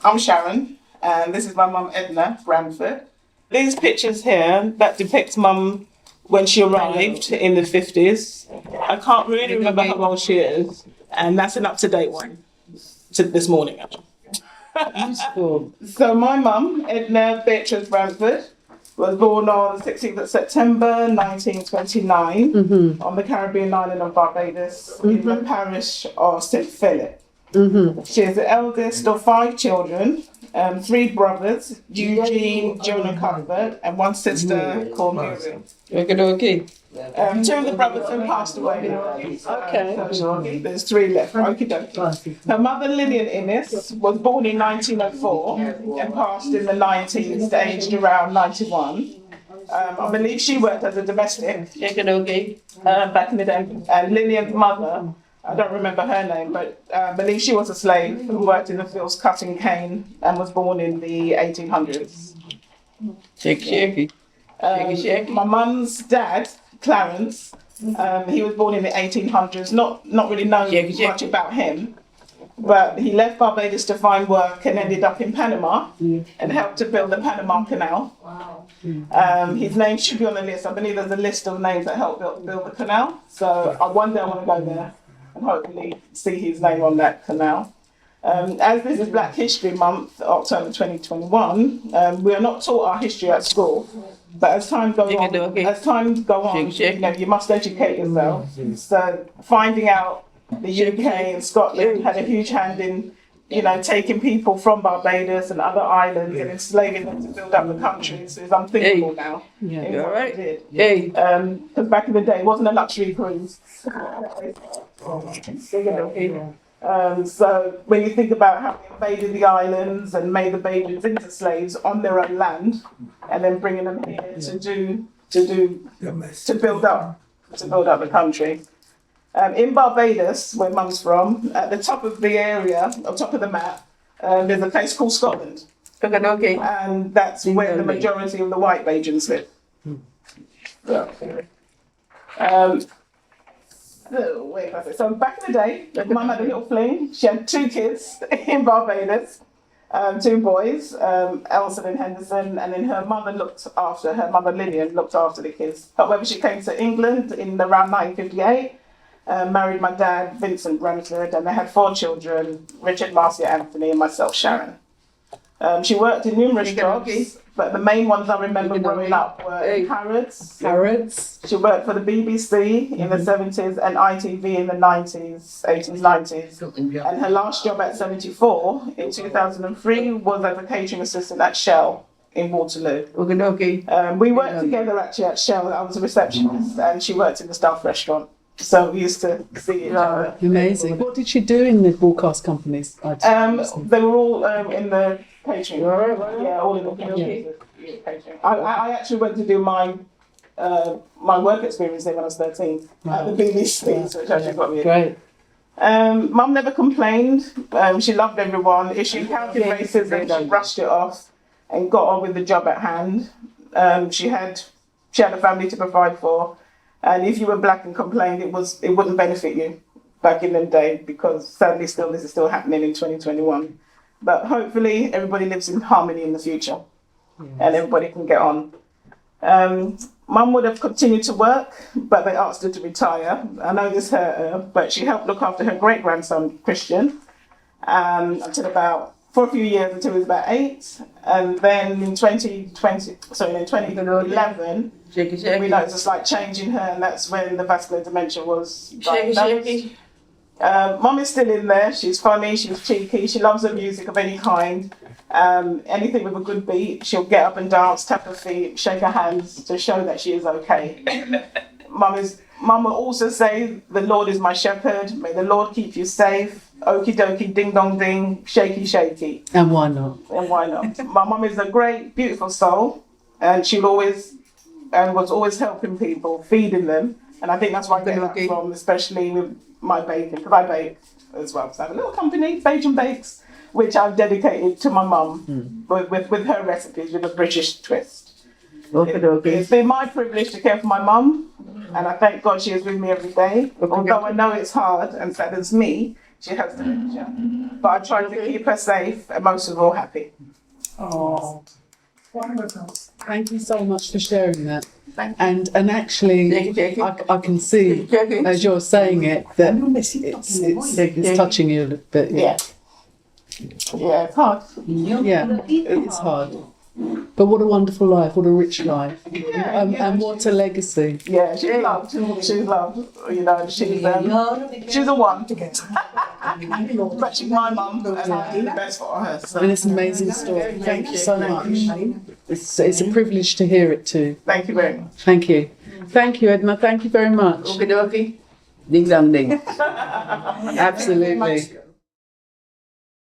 I'm Sharon, and this is my mum Edna Branford. These pictures here that depict mum when she arrived in the 50s. I can't really remember how old she is, and that's an up-to-date one to this morning, actually. Useful. So my mum, Edna Beatrice Branford, was born on 16th of September 1929 on the Caribbean island of Barbados in the parish of St. Philip. She is the eldest of 5 children, 3 brothers, Eugene, John and Cuthbert, and 1 sister called Muriel. Okay. 2 of the brothers have passed away now. Okay. So there's 3 left. Okie dokie. Her mother, Lillian Innes, was born in 1904 and passed in the 90s, aged around 91. I believe she worked as a domestic back in the day. And Lillian's mother, I don't remember her name, but I believe she was a slave who worked in the fields cutting cane and was born in the 1800s. Shaky. My mum's dad, Clarence, he was born in the 1800s. Not really known much about him, but he left Barbados to find work and ended up in Panama and helped to build the Panama Canal. His name should be on the list. I believe there's a list of names that helped build the canal. So one day I want to go there and hopefully see his name on that canal. As this is Black History Month, October 2021, we are not taught our history at school. But as time goes on, you must educate yourself. So finding out the UK and Scotland had a huge hand in, taking people from Barbados and other islands and enslaving them to build up the countries is unthinkable now. Yeah, all right. Because back in the day, it wasn't a luxury cruise. So when you think about how they invaded the islands and made the babies into slaves on their own land, and then bringing them here to build up the country. In Barbados, where Mum's from, at the top of the area, on top of the map, there's a place called Scotland, and that's where the majority of the white Bajans live. So back in the day, Mum had a little fling. She had 2 kids in Barbados, 2 boys, Elson and Henderson, and then her mother Lillian looked after the kids. However, she came to England in around 1958, married my dad, Vincent Branford, and they had 4 children, Richard, Marcia, Anthony, and myself, Sharon. She worked in numerous jobs, but the main ones I remember growing up were in Harrods. She worked for the BBC in the 70s and ITV in the 80s, 90s. And her last job at 74 in 2003 was as a catering assistant at Shell in Waterloo. We worked together actually at Shell. I was a receptionist and she worked in the staff restaurant. So we used to see each other. Amazing. What did she do in the broadcast companies? They were all in the catering. Yeah, all in the catering. I actually went to do my work experience there when I was 13 at the BBC, which actually got me. Great. Mum never complained. She loved everyone. If she encountered racism, she brushed it off and got on with the job at hand. She had a family to provide for. And if you were black and complained, it wouldn't benefit you back in the day, because sadly this is still happening in 2021. But hopefully everybody lives in harmony in the future and everybody can get on. Mum would have continued to work, but they asked her to retire. I know this hurt her, but she helped look after her great-grandson, Christian, for a few years until he was about 8. And then in 2011, we noticed a slight change in her, and that's when the vascular dementia was diagnosed. Mum is still in there. She's funny, she's cheeky, she loves her music of any kind. Anything with a good beat, she'll get up and dance, tap her feet, shake her hands to show that she is okay. Mum will also say, "The Lord is my shepherd, may the Lord keep you safe. Okie dokie, ding dong ding, shaky shaky." And why not? My mum is a great, beautiful soul, and was always helping people, feeding them. And I think that's where I get that from, especially with my baking, because I bake as well. So I have a little company, Bajan Bakes, which I've dedicated to my mum with her recipes with a British twist. It's been my privilege to care for my mum, and I thank God she is with me every day. Although I know it's hard and saddens me, She has dementia. But I tried to keep her safe and most of all happy. Oh, thank you so much for sharing that. Thank And actually, I can see as you're saying it that it's touching you a little bit. Yeah. Yeah, it's hard. Yeah, it's hard. But what a wonderful life, what a rich life. Yeah, And what a legacy. Yeah, she's loved. She's loved. You know, she's a one. But she's my mum, and I do the best for her. So. And it's an amazing story. Thank you so much. It's a privilege to hear it too. Thank you very much. Thank you. Thank you, Edna. Thank you very much. Okay, ding dong ding. Absolutely.